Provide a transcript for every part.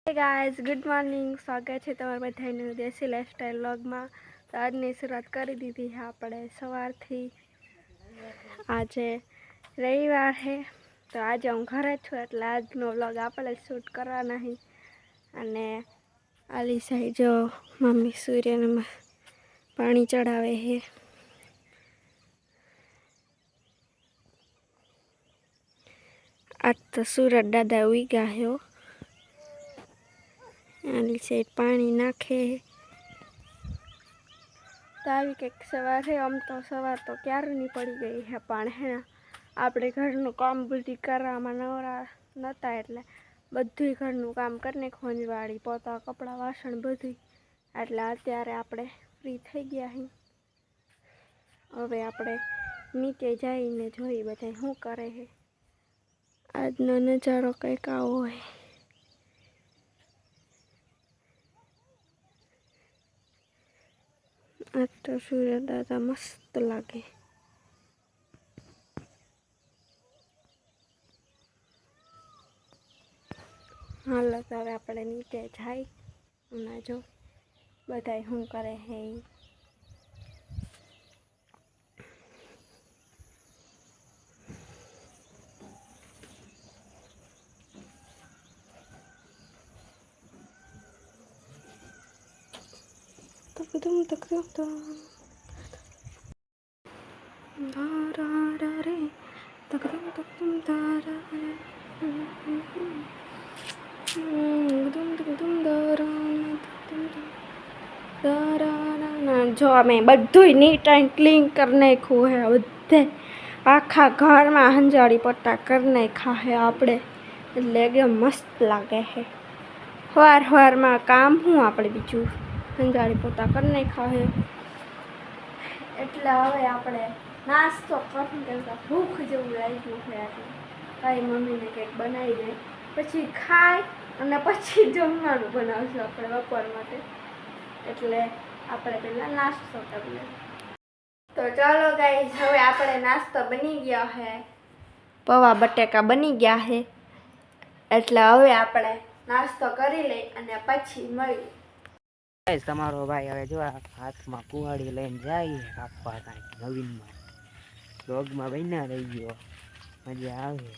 Hey guys good morning स्वागत है તમારા બધાનું દેશી લાઈફસ્ટાઈલ વ્લોગમાં। તો આજની શરૂઆત કરી દીધી છે આપણે સવારથી। આજે રવિવાર છે તો આજે હું ઘરે છું એટલે આજનો વ્લોગ આપણે શૂટ કરવાના છે। અને આલી સાઈડ જો મમ્મી સૂર્યને પાણી ચડાવે છે। आज तो सूरज दादा उगा है। आली साइड पानी नाखे तो आई कंईक सवार है। आम तो सवार तो क्यारनी पड़ी गई है पण है आपणे घरनुं काम बधुं करवामां नवरा नता एटले बधुंय घरनुं काम कर नाख्युं। वाड़ी पोता कपड़ा वासण बधुंय एटले अत्यारे आपणे फ्री थई गया छीए। हवे आपणे नीचे जईने जोईए बधाय शुं करे छे। आजनो नजारो कंईक आवो है। आज तो सूर्य दादा मस्त लागे। हालो तो हवे आपणे नीचे जाई अने जो बधाय शुं करे है। तकदम तकदम दारा रे तकदम तकदम दारा रे तकदम तकदम दारा दारा ना। जो मैं बधुंय नीट एंड क्लीन कर नाख्युं है। बधे आखा घर में हंजाड़ी पट्टा कर नाख्या है आपणे एटले एकदम मस्त लागे है। सवार में काम शुं आपणे बीजुं हंजाड़ी पोता कर नाख्या है एटले हवे आपणे नास्तो करूं केम के भूख जेवुं लाग्युं है। एटले काई मम्मी ने कंईक बनावी दे पछी खाई अने पछी जमवानुं बनावशुं आपणे बपोर माटे एटले आपणे पहेला नास्तो करीए। तो चलो गाइस हवे आपणे नास्तो बनी गयो है। पौवा बटेका बनी गया है एटले हवे आपणे नास्तो करी लई अने पछी मळीए। गाइस तमारो भाई हवे जो हाथ में कुवाड़ी लईने जाय कापवा कांईक नवीन में डॉग में बन्या रही गयो मजा आवे।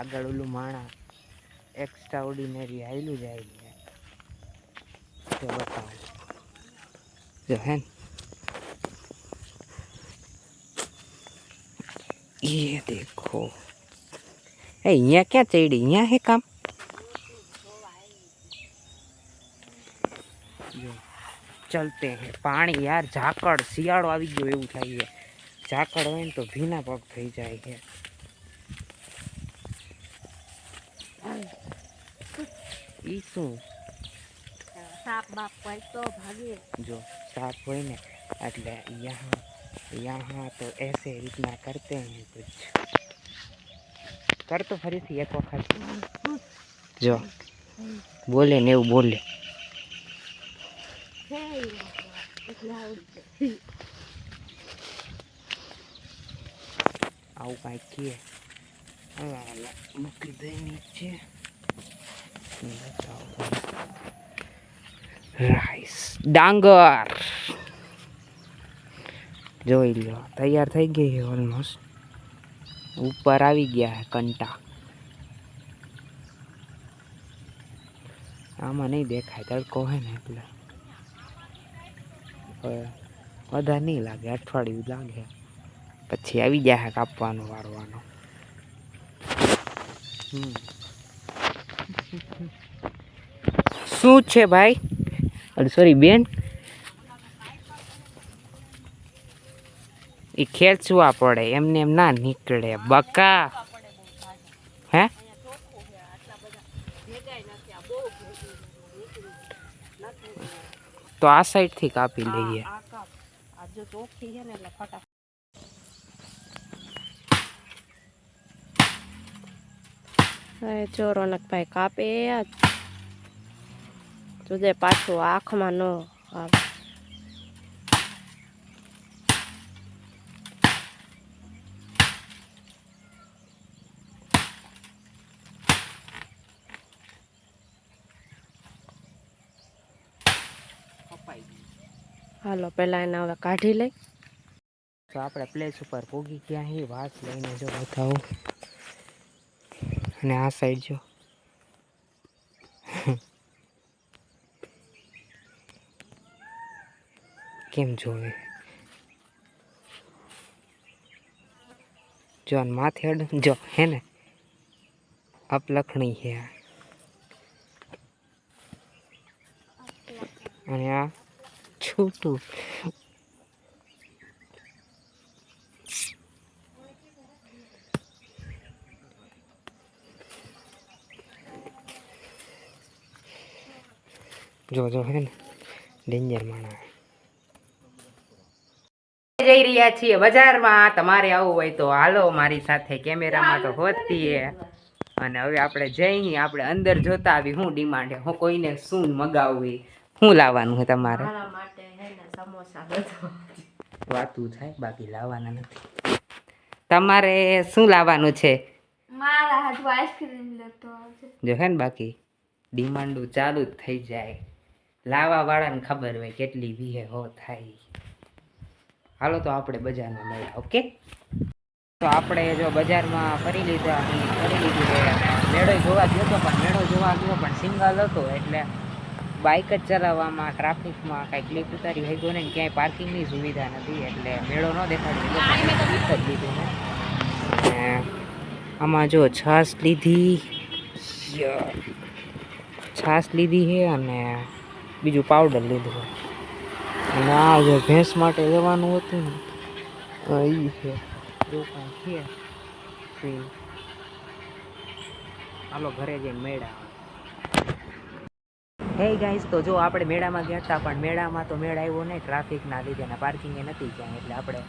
आगळ ओलू माणा एक्स्ट्रा ऑर्डिनरी हाल्યું જાય तो बताओ जो है ये देखो ए यहाँ क्या चढ़ी यहाँ है काम चलते हैं पानी यार झाकड़ शियाळो आवी गयो एवुं थाय छे। झाकड़ होय ने तो भीना पग थई जाय छे। ई शुं साप बाप होय तो भागे जो साफ होय ने એટલે यहाँ तो ऐसे इतना करते हैं कुछ कर तो फरी थी एक वक्त जो बोले ने એવું बोले આવું કાંઈક કીએ મૂકી દઈ નીચે રાઈસ ડાંગર જોઈ લો તૈયાર થઈ ગઈ છે ઓલમોસ્ટ ઉપર આવી ગયા છે કંટા આમાં નહીં દેખાય તડકો હોય ને એટલે વધારે નહીં લાગે અઠવાડિયું લાગે પછી આવી જાય કાપવાનો વારવાનો। શું છે ભાઈ સોરી બેન એ ખેંચવા પડે એમને એમ ના નીકળે બકા હે તો આ સાઈડ થી કાપી લઈએ। जो रौनक भाई कापे तुझे पाछो आँख में न आवे। હાલો પહેલાં એને હવે કાઢી લઈ. તો આપણે પ્લેસ ઉપર પોગી ગયા અહીં વાત લઈને જો બતાવું. અને આ સાઈડ જો કેમ જોવે જો માથે અડ જો હે ને અપલખણી છે અને આ છૂટું જો જો હે ને ડેન્જર માણા જઈ રહ્યા છીએ બજારમાં. તમારે આવવું હોય તો હાલો મારી સાથે. કેમેરામાં તો હોતી અને હવે આપણે જઈએ આપણે અંદર જોતા આવી શું ડિમાન્ડ હું કોઈને શું મગાવવી શું લાવવાનું છે તમારે મારા માટે હે ને સમોસા બધો વાતું થાય બાકી લાવવાના નથી. તમારે શું લાવવાનું છે? મારા હાથ આઈસ્ક્રીમ લેતો આવજે. જો હે ને બાકી ડિમાન્ડો ચાલુ જ થઈ જાય. લાવવા વાળાને ખબર હોય કેટલી વીહે હો થાય. હાલો તો આપણે બજારમાં મળ્યા. ઓકે તો આપણે જો બજારમાં ફરી લીધું મેળો જોવા ગયો હતો પણ મેળો જોવા ગયો પણ સિંગલ હતો એટલે બાઇક જ ચલાવવામાં ટ્રાફિકમાં કાંઈ ક્લિપ ઉતારી હોય ગયો ને ક્યાંય પાર્કિંગની સુવિધા નથી એટલે મેળો ન દેખાડી જ લીધું ને. આમાં જો છાશ લીધી છે અને બીજું પાવડર લીધું અને આ જે ભેંસ માટે લેવાનું હતું ને એ છે જો કાંઈ છે હાલો ઘરે જઈને મેળા. હે ગાઈસ તો જો આપણે મેળામાં ગયા હતા પણ મેળામાં તો મેળા આવ્યો નહીં ટ્રાફિકના લીધે ને પાર્કિંગે નથી ક્યાંય એટલે આપણે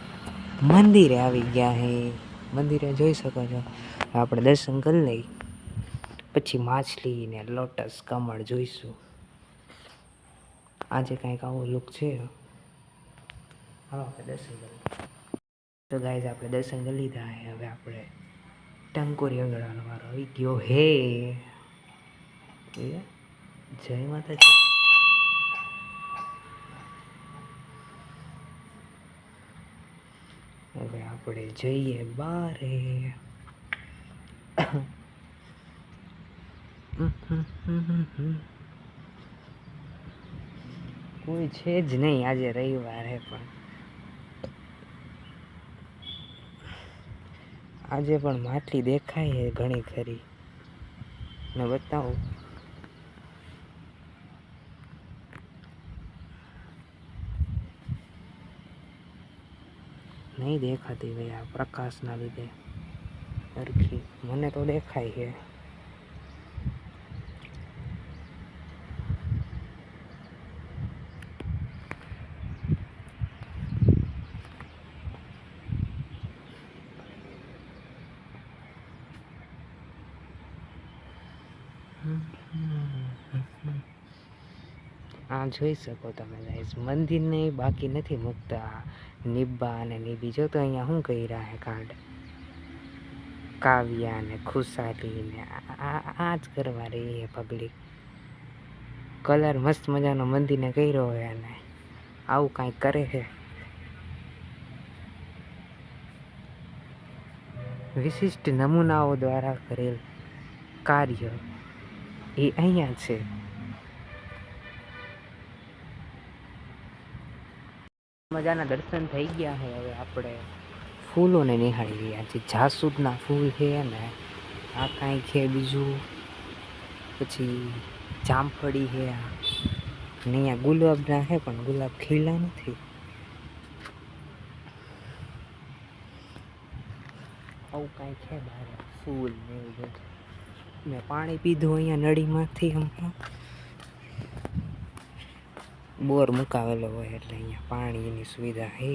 મંદિરે આવી ગયા હે. મંદિરે જોઈ શકો છો. આપણે દર્શન કરી લઈ પછી માછલી ને લોટસ કમળ જોઈશું. આજે કંઈક આવો લુક છે. હા આપણે દર્શન કરી તો ગાઈસ આપણે દર્શન કરી લીધા હે. હવે આપણે ટંકોરી અગડાનો વારો આવી ગયો હે. જય માતાજી. હવે આપણે જઈએ બારે. કોઈ છે જ નહીં આજે રવિવાર હે પણ આજે પણ માછલી દેખાય છે ઘણી ખરી ને બતાવું નહીં દેખાતી ભાઈ આ પ્રકાશના લીધે સરખી મને તો દેખાય છે. આ જોઈ શકો તમે ગાઈસ મંદિરને બાકી નથી મૂકતા. નિબ્બા અને નિબી જો તો અહીંયા શું કહી રહ્યા હે કાંડ કાવ્યા ને ખુશાલી ને આ જ કરવા રહી હે પબ્લિક. કલર મસ્ત મજાનો મંદિરને કર્યો હોય અને આવું કાંઈક કરે છે. વિશિષ્ટ નમૂનાઓ દ્વારા કરેલ કાર્ય એ અહીંયા છે. મજાના દર્શન થઈ ગયા છે. હવે આપણે ફૂલોને નિહાળી રહ્યા છીએ. જાસૂદના ફૂલ છે ને આ કાંઈ છે બીજું પછી જામફળી છે અને અહીંયા ગુલાબના છે પણ ગુલાબ ખીલા નથી. આવું કાંઈ છે બહાર ફૂલ ને એવું બધું. મેં પાણી પીધું અહીંયા નળીમાંથી. હમણાં બોર મુકાવેલો હોય એટલે અહીંયા પાણીની સુવિધા છે.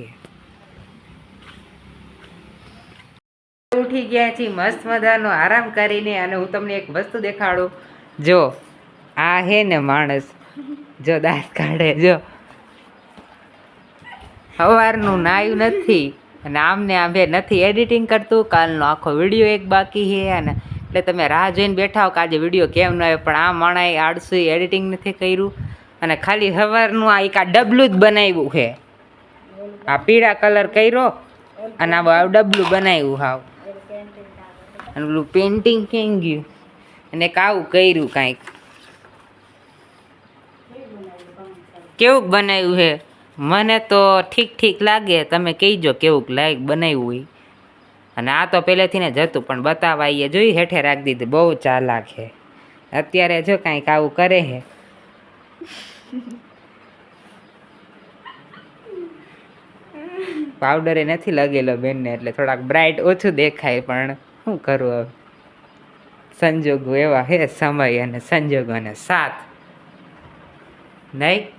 ઉઠી ગયા છીએ મસ્ત મજાનો આરામ કરીને અને હું તમને એક વસ્તુ દેખાડું. જો આ હે ને માણસ જો દાંત કાઢે જો સવારનું નાયું નથી અને આમને આમે નથી એડિટિંગ કરતું. કાલનો આખો વિડીયો એક બાકી છે અને એટલે તમે રાહ જોઈને બેઠા હો કે આજે વિડીયો કેમ ન આવે પણ આ માણાએ આળસુ એડિટિંગ નથી કર્યું અને ખાલી સવારનું આ એક આ ડબલું જ બનાવ્યું છે. આ પીળા કલર કર્યો અને આ ડબલું બનાવ્યું હાવ. અને પેલું પેન્ટિંગ ક્યાં ગયું અને એક આવું કર્યું કાંઈક. કેવું બનાવ્યું છે? મને તો ઠીક ઠીક લાગે. તમે કહેજો કેવું લાઈક બનાવ્યું હોય. અને આ તો પહેલેથી ને જ હતું પણ બતાવવા એ જોઈ હેઠે રાખી દીધું. બહુ ચાલાક છે. અત્યારે જો કાંઈક આવું કરે છે. પાવડર એ નથી લગેલો બેનને એટલે થોડાક બ્રાઇટ ઓછું દેખાય પણ શું કરું હવે, સંજોગો એવા હે, સમય અને સંજોગોને સાથ નહીં.